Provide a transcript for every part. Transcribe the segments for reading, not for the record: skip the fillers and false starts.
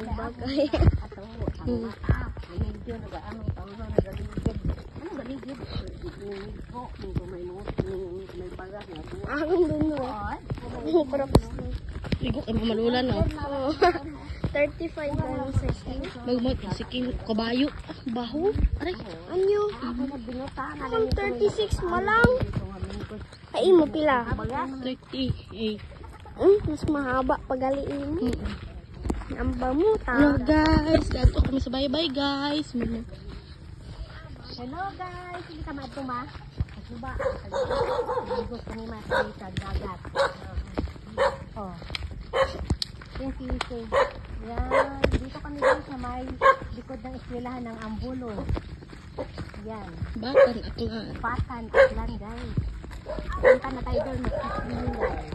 bagay. Ato, ang mata. Medyo nag-ano tayo na nagaligid. Ano galigid? May bagas na doon. Ang duno. Ligo kay mamalulan no. 35 lang sa akin. Magmot siking kabayo. Baho. Aray. Anyo? Ang 36 malang. Ay mo pila. 38. Mas mahaba pagaliin. Ang bamuta. Hello guys. Gato kami sa bye-bye guys. Hello guys, hindi ka matuma. Suba. Gusto ni Mati sa dagat. Oh. Yung fishing. Yan. Dito kami guys sa may likod ng eskwelahan ng Ambulo. Yan. Batan atlan. Patan, Atlan guys. Punta na tayo doon. Mag-fishing guys.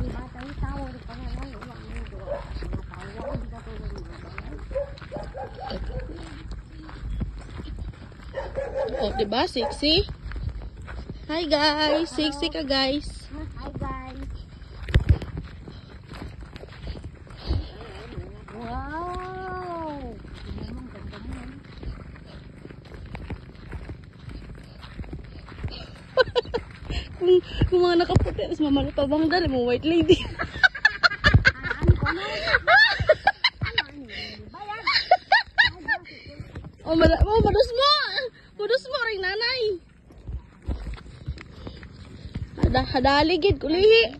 Diba tayo tawag pa nga lang. Wala mo doon. Mga tawag. Hindi ka tulad mo. Oh, diba? Sexy? Hi guys. Sexy ka guys. Hi guys. Wow! Ang ganda mo. Kung mga nakaputi, mas mamalito bang dali mo white lady. Oh, madus mo! Madus mo rin nanay. Hadaligid, kulihi.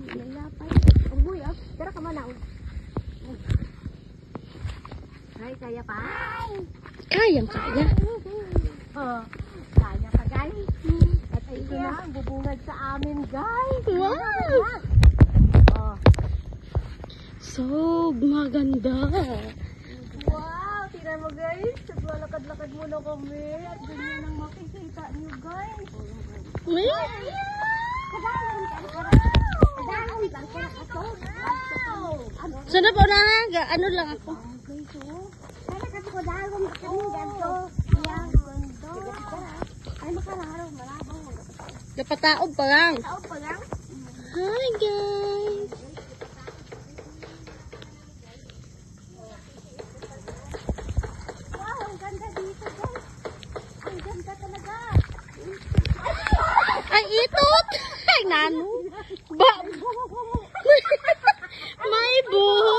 Nalapay. Uy, ah. Tara ka mana. Ay, kaya pa. Kayang kaya. Oh, kaya pa guys. At ito na ang bubungad sa amin guys. Wow! Oh. So, maganda. Wow, tingnan mo guys. Naglalakad-lakad muna kami. At ganyan ang makikita niyo guys. May? Sana po na, ano lang ako. Napataob pa lang. Hi guys. Wow, ang ganda dito guys. Ang ganda talaga. Ay, itot! Ay, nano. Ba? May buho.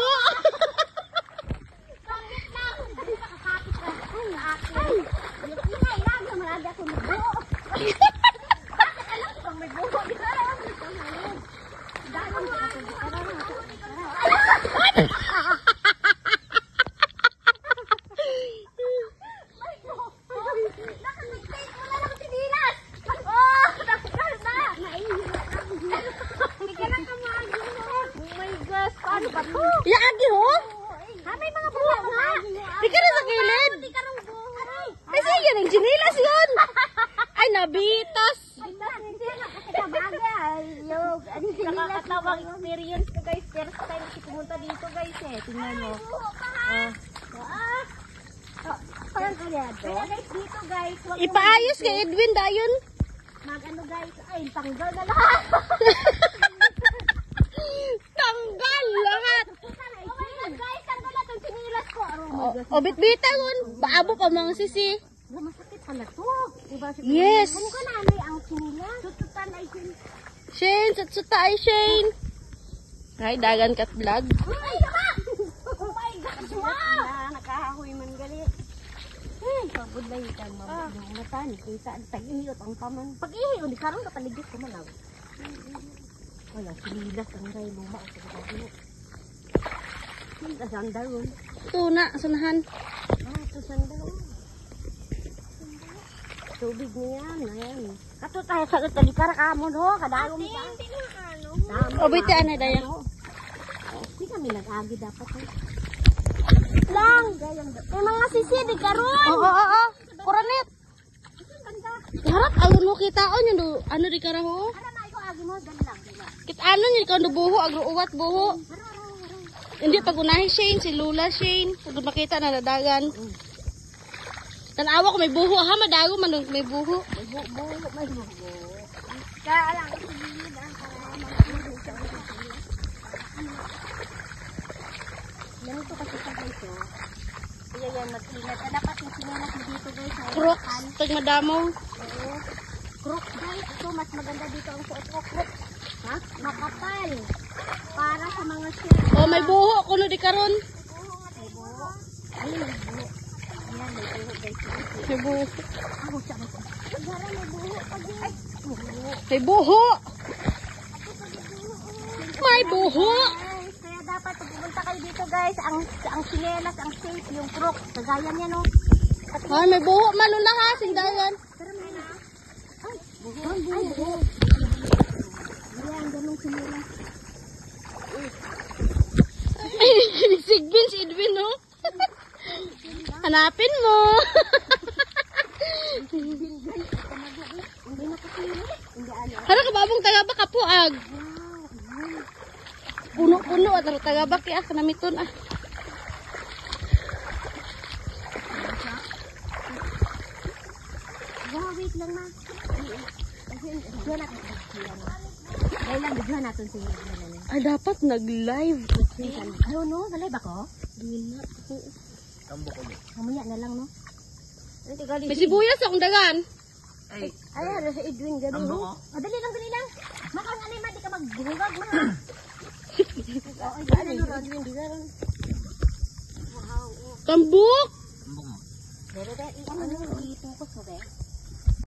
Ya, agi ho? May mga buho nga. Di ka na sa gilid. Ay, sige, ng ginilas yun. Ay, nabitas. Nakakatawang experience ko guys. First time kasi pumunta dito guys eh. Tingnan mo. Parang kaya guys dito guys. Ipaayos kay Edwin dayon. Mag-ano guys. Ay, tanggal na lahat. Tanggal lahat. Oh my God guys. Tanggal na itong sinilas ko. O, bitbita yun. Paabo pa mga sisi. Masakit pala to. Diba? Yes. Ano ka na ang sinilas? Tututan ay sinilas. Shane, satsuta ay Shane. Ay, dagan kat vlog. Ay, naka! Oh my God! Wow! Nakahahoy man gali. Pagudlay ka, mamatan. Kita, tag-ihiyot ang paman. Pag-ihiyot, di karong kapaligid ko malaw. Wala, sinilas ang gay luma. Sa sandal mo. Tuna, sanahan. Sa sandal mo. Tubig niya, ayan. Kato tayo sa talikara ka mo, no? Kadalong ka. O, biti, ano, dayan. Hindi kami nag-agi dapat. Lang. May mga sisi di karon. Oo. Kuranit. Harap, agun mo kitaon yun. Ano di karaho? Ara na ikaw agi mo, dali lang. Kit ano yun, ikaw na buho, agro-uwat buho. Hindi, pag unahin Shane, si Lula Shane. Pag makita na nadagan. Tanawa ko may buho, ha? Madago man may buho. May buho. Kaya lang, tag madamo. Oo. Crook guys. Ito, mas maganda dito ang suot ko. Crook. Ha? Makapal. Para sa mga shell. Oh, may buho kuno di karon. May buho. Ayun, may buho. Ayan, may buho guys. May buho. Ako siya. Gara, may buho. Ay, buho. May buho. May buho. Guys, kaya dapat pag pumunta kayo dito guys, ang sinelas, ang safe, yung crook. Kagaya niya no. Ay, may buho man ula ha, sindayan. Pero may na. Ay, buho. Ay, buho. Ayan, ganun sinelas. Sigbin si Edwin, no? Hanapin mo. Hindi na kasi hindi ano. Hala ka babong tagabak ka po ag. Puno-puno at tagabak ya kanamiton ah. Wow, wait lang ma. Video natin. Dahil lang, video natin si Ay dapat nag-live. Ayaw no, nalay ba ko? Di na po. Mamaya na lang no. May sibuyas akong dagan. Ay, ano sa Edwin gabi no? Dali lang, dali lang. Makang anay ma, di ka magbungag ma. Ay, ano no, Edwin, di ka rin. Wow. Tambok. Pero dahil, ano, itungkos mo ba?